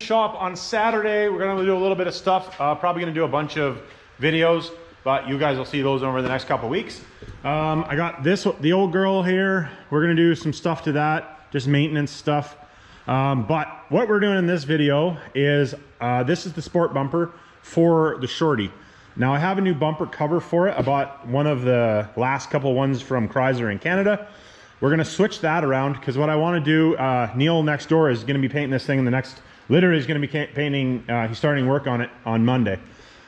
shop on Saturday. We're gonna do a little bit of stuff. Probably gonna do a bunch of videos, but you guys will see those over the next couple weeks. I got the old girl here. We're gonna do some stuff to that, just maintenance stuff. But what we're doing in this video is, this is the sport bumper for the Shorty. Now I have a new bumper cover for it. I bought one of the last couple ones from Chrysler in Canada. We're gonna switch that around because what I wanna do, Neil next door is gonna be painting this thing in the next, literally is gonna be painting, he's starting work on it on Monday.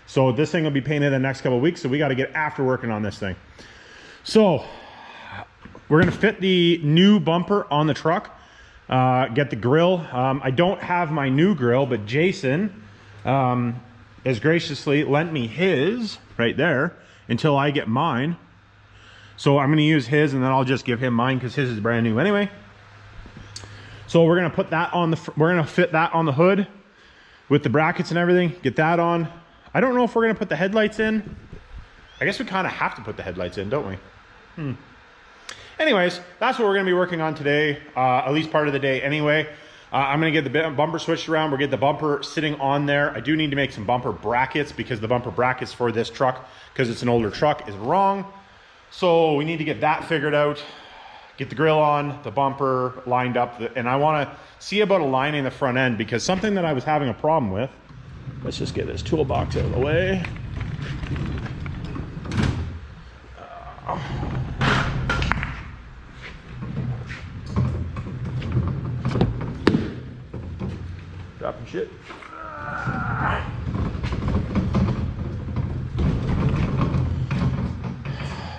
So this thing will be painted in the next couple of weeks, so we gotta get after working on this thing. So we're gonna fit the new bumper on the truck, get the grill. I don't have my new grill, but Jason has graciously lent me his right there until I get mine. So I'm gonna use his and then I'll just give him mine because his is brand new anyway. So we're gonna put that on we're gonna fit that on the hood with the brackets and everything, get that on. I don't know if we're gonna put the headlights in. I guess we kind of have to put the headlights in, don't we? Anyways, that's what we're gonna be working on today, at least part of the day anyway. I'm gonna get the bumper switched around. We'll get the bumper sitting on there. I do need to make some bumper brackets because the bumper brackets for this truck, because it's an older truck, is wrong. So we need to get that figured out, get the grill on, the bumper lined up, and I wanna see about aligning the front end because something that I was having a problem with, let's just get this toolbox out of the way. Dropping shit.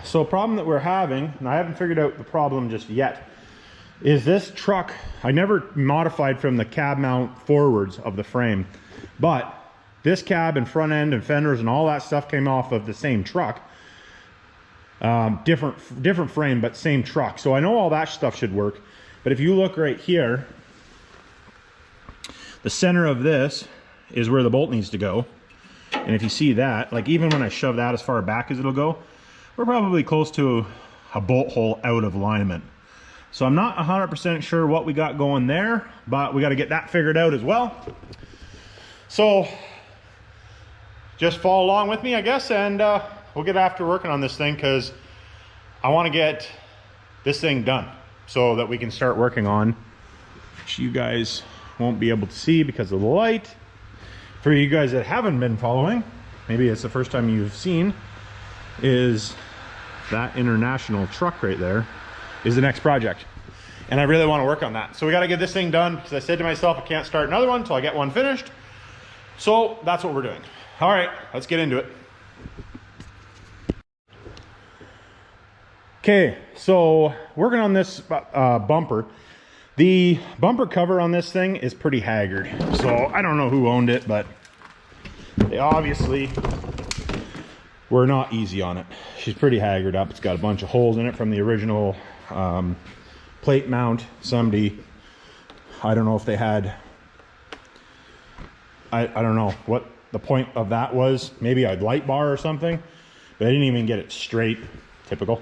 So a problem that we're having, and I haven't figured out the problem just yet, is this truck, I never modified from the cab mount forwards of the frame, but this cab and front end and fenders and all that stuff came off of the same truck. Different frame, but same truck. So I know all that stuff should work. But if you look right here, the center of this is where the bolt needs to go. And if you see that, like even when I shove that as far back as it'll go, we're probably close to a bolt hole out of alignment. So I'm not 100% sure what we got going there, but we got to get that figured out as well. So just follow along with me, I guess, and we'll get after working on this thing because I want to get this thing done so that we can start working on, which you guys won't be able to see because of the light. For you guys that haven't been following, maybe it's the first time you've seen, is that international truck right there is the next project. And I really want to work on that. So we got to get this thing done because I said to myself, I can't start another one until I get one finished. So that's what we're doing. All right, let's get into it. Okay, so working on this bumper. The bumper cover on this thing is pretty haggard. So I don't know who owned it, but they obviously were not easy on it. She's pretty haggard up. It's got a bunch of holes in it from the original plate mount. Somebody, I don't know if they had, I don't know what the point of that was. Maybe a light bar or something, but I didn't even get it straight. Typical.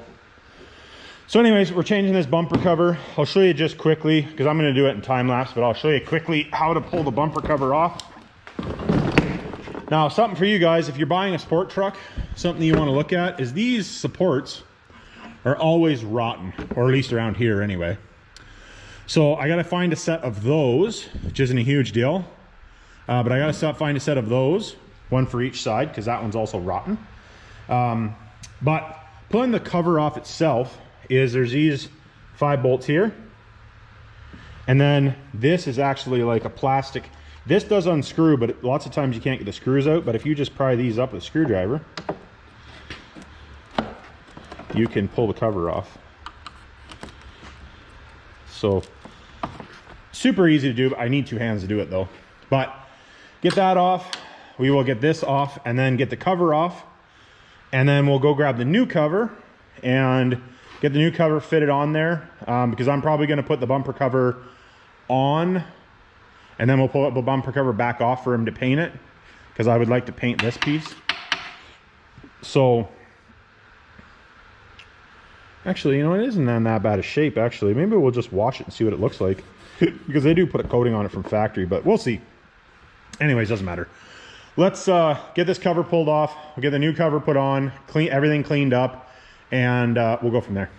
So anyways, we're changing this bumper cover. I'll show you just quickly, because I'm going to do it in time lapse, but I'll show you quickly how to pull the bumper cover off. Now, something for you guys, if you're buying a sport truck, something you want to look at is these supports are always rotten, or at least around here anyway. So I got to find a set of those, which isn't a huge deal. But I got to find a set of those, one for each side, because that one's also rotten. But pulling the cover off itself is there's these 5 bolts here. And then this is actually like a plastic. This does unscrew, but lots of times you can't get the screws out. But if you just pry these up with a screwdriver, you can pull the cover off. So super easy to do. I need 2 hands to do it though. But get that off. We will get this off and then get the cover off. And then we'll go grab the new cover and get the new cover fitted on there. Because I'm probably going to put the bumper cover on. And then we'll pull up the bumper cover back off for him to paint it. Because I would like to paint this piece. So actually, you know, it isn't in that bad a shape actually. Maybe we'll just wash it and see what it looks like. Because they do put a coating on it from factory, but we'll see. Anyways, doesn't matter. Let's get this cover pulled off. We'll get the new cover put on, clean everything cleaned up, and we'll go from there.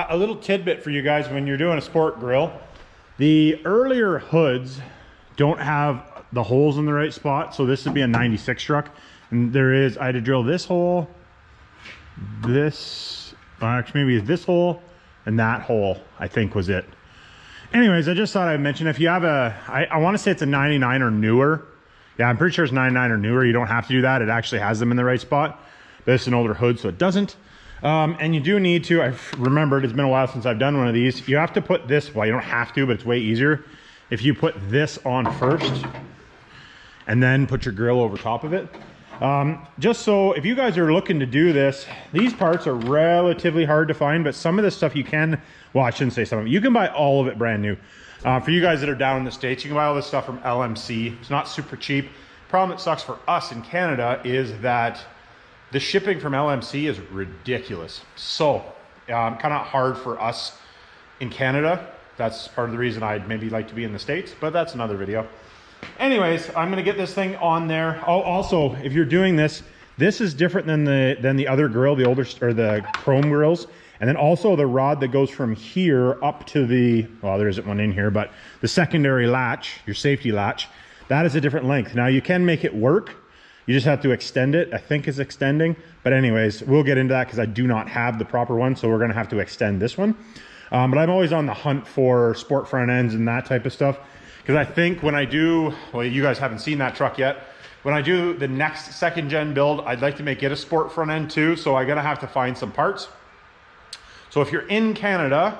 A little tidbit for you guys when you're doing a sport grill. The earlier hoods don't have the holes in the right spot, so this would be a 96 truck, and I had to drill this hole, actually maybe this hole, and that hole, I think was it. Anyways, I just thought I'd mention, if you have I want to say it's a 99 or newer. Yeah, I'm pretty sure it's 99 or newer. You don't have to do that. It actually has them in the right spot, but it's an older hood, so it doesn't. And you do need to, I've remembered, it's been a while since I've done one of these. You have to put this, well, you don't have to, but it's way easier if you put this on first and then put your grill over top of it. Just so if you guys are looking to do this, these parts are relatively hard to find, but some of this stuff you can, well, I shouldn't say some of it. You can buy all of it brand new. For you guys that are down in the States, you can buy all this stuff from LMC. It's not super cheap. Problem that sucks for us in Canada is that the shipping from LMC is ridiculous. So kind of hard for us in Canada. That's part of the reason I'd maybe like to be in the States, but that's another video. Anyways, I'm gonna get this thing on there. Oh, also, if you're doing this, this is different than the other grill, the older, or the chrome grills. And then also the rod that goes from here up to the, well, there isn't one in here, but the secondary latch, your safety latch, that is a different length. Now you can make it work. You just have to extend it. I think it's extending, but anyways, we'll get into that because I do not have the proper one. So we're gonna have to extend this one. But I'm always on the hunt for sport front ends and that type of stuff. Because I think when I do, well, you guys haven't seen that truck yet. When I do the next second gen build, I'd like to make it a sport front end too. So I'm gonna have to find some parts. So if you're in Canada,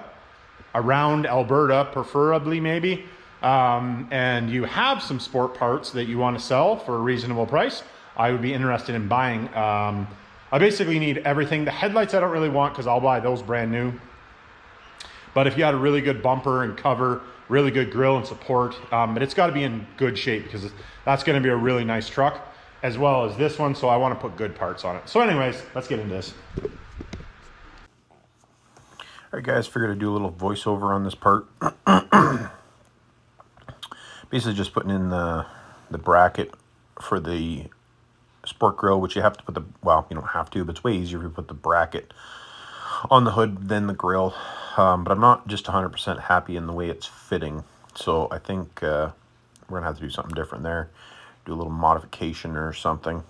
around Alberta, preferably maybe, and you have some sport parts that you want to sell for a reasonable price, I would be interested in buying. I basically need everything. The headlights I don't really want because I'll buy those brand new. But if you had a really good bumper and cover, really good grill and support, but it's got to be in good shape because that's going to be a really nice truck as well as this one. So I want to put good parts on it. So anyways, let's get into this. All right, guys, figured I'd do a little voiceover on this part. Basically just putting in the bracket for the sport grill, which you have to put the, well, you don't have to, but it's way easier if you put the bracket on the hood than the grill. But I'm not just 100% happy in the way it's fitting. So I think we're gonna have to do something different there. Do a little modification or something.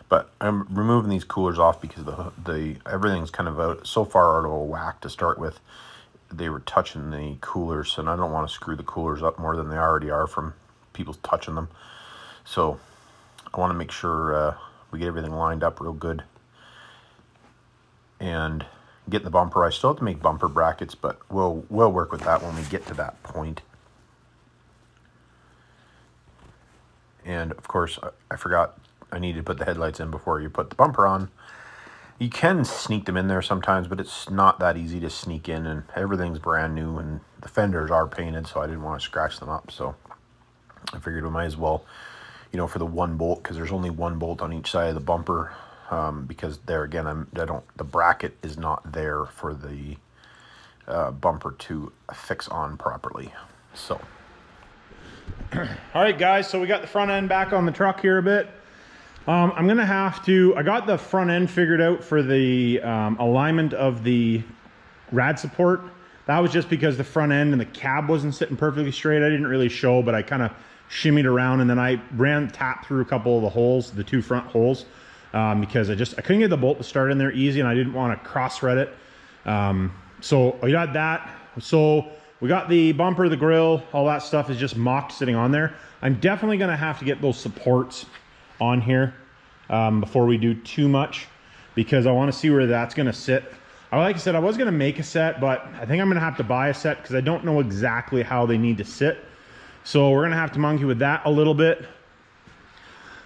But I'm removing these coolers off because the everything's kind of out, so far out of whack to start with. They were touching the coolers, and I don't want to screw the coolers up more than they already are from people touching them. So I want to make sure we get everything lined up real good. And get the bumper. I still have to make bumper brackets, but we'll work with that when we get to that point. And of course, I forgot I need to put the headlights in before you put the bumper on. You can sneak them in there sometimes, but it's not that easy to sneak in, and everything's brand new, and the fenders are painted, so I didn't want to scratch them up. So I figured we might as well, you know, for the one bolt, because there's only one bolt on each side of the bumper, because there again, the bracket is not there for the bumper to fix on properly. So all right, guys, so we got the front end back on the truck here a bit. I'm gonna have to, I got the front end figured out for the alignment of the rad support. That was just because the front end and the cab wasn't sitting perfectly straight. I didn't really show, but I kind of shimmied around, and then I tapped through a couple of the holes, the two front holes, because I couldn't get the bolt to start in there easy, and I didn't want to cross thread it. So I got that. So we got the bumper, the grill, all that stuff is just mocked sitting on there. I'm definitely gonna have to get those supports on here before we do too much, because I want to see where that's going to sit. Like I said, I was going to make a set, but I think I'm going to have to buy a set because I don't know exactly how they need to sit. So we're going to have to monkey with that a little bit.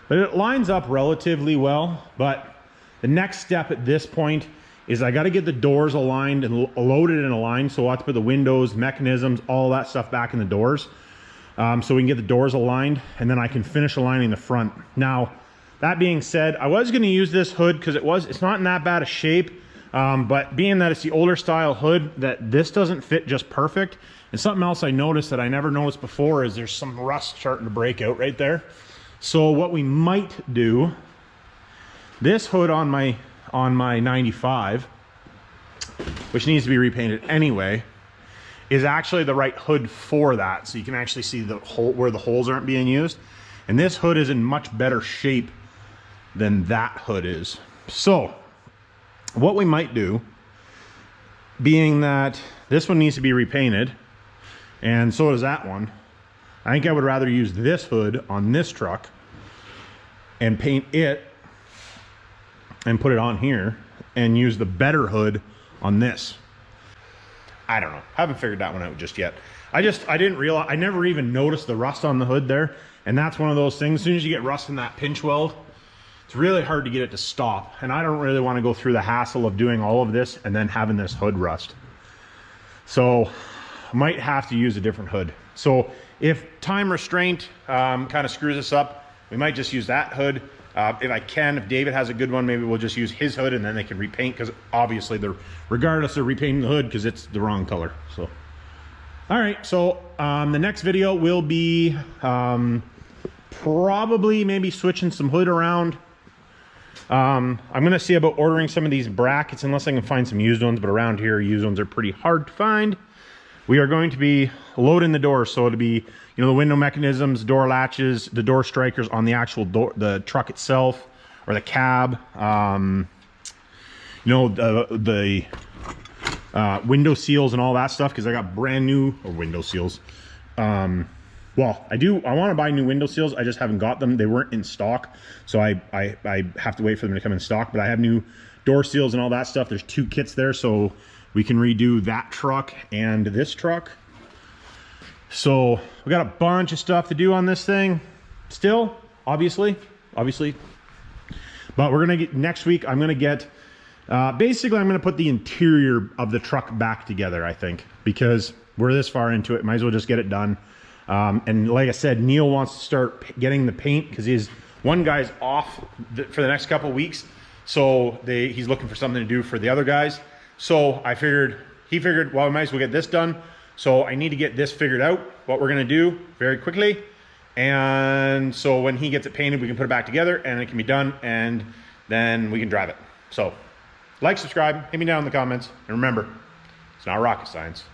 But it lines up relatively well. But the next step at this point is I got to get the doors aligned and loaded and aligned. So I'll have to put the windows, mechanisms, all that stuff back in the doors. so we can get the doors aligned, and then I can finish aligning the front. Now, that being said, I was gonna use this hood because it's not in that bad a shape, but being that it's the older style hood, that this doesn't fit just perfect. And something else I noticed that I never noticed before is there's some rust starting to break out right there. So what we might do, this hood on my 95, which needs to be repainted anyway, is actually the right hood for that. So you can actually see the hole where the holes aren't being used. And this hood is in much better shape than that hood is. So what we might do, being that this one needs to be repainted, and so does that one, I think I would rather use this hood on this truck and paint it and put it on here and use the better hood on this. I don't know. Haven't figured that one out just yet. I didn't realize, I never even noticed the rust on the hood there. And that's one of those things, as soon as you get rust in that pinch weld, it's really hard to get it to stop. And I don't really want to go through the hassle of doing all of this and then having this hood rust. So I might have to use a different hood. So if time restraint kind of screws us up, we might just use that hood. If David has a good one, maybe we'll just use his hood and then they can repaint, because obviously regardless they're repainting the hood because it's the wrong color. So, all right. So the next video will be probably maybe switching some hood around. I'm going to see about ordering some of these brackets unless I can find some used ones, but around here used ones are pretty hard to find. We are going to be loading the doors, so it'll be, you know, the window mechanisms, door latches, the door strikers on the actual door, the truck itself, or the cab. You know, the window seals and all that stuff, because I got brand new window seals. Well, I want to buy new window seals. I just haven't got them. They weren't in stock, so I have to wait for them to come in stock. But I have new door seals and all that stuff. There's 2 kits there, so we can redo that truck and this truck. So we got a bunch of stuff to do on this thing still, obviously. But we're gonna get, next week I'm gonna get, basically I'm gonna put the interior of the truck back together, I think, because we're this far into it, might as well just get it done. And like I said, Neil wants to start getting the paint because one guy's off for the next couple of weeks. So he's looking for something to do for the other guys. So he figured, well, we might as well get this done. So I need to get this figured out, what we're gonna do very quickly. And so when he gets it painted, we can put it back together and it can be done, and then we can drive it. So like, subscribe, hit me down in the comments, and remember, it's not rocket science.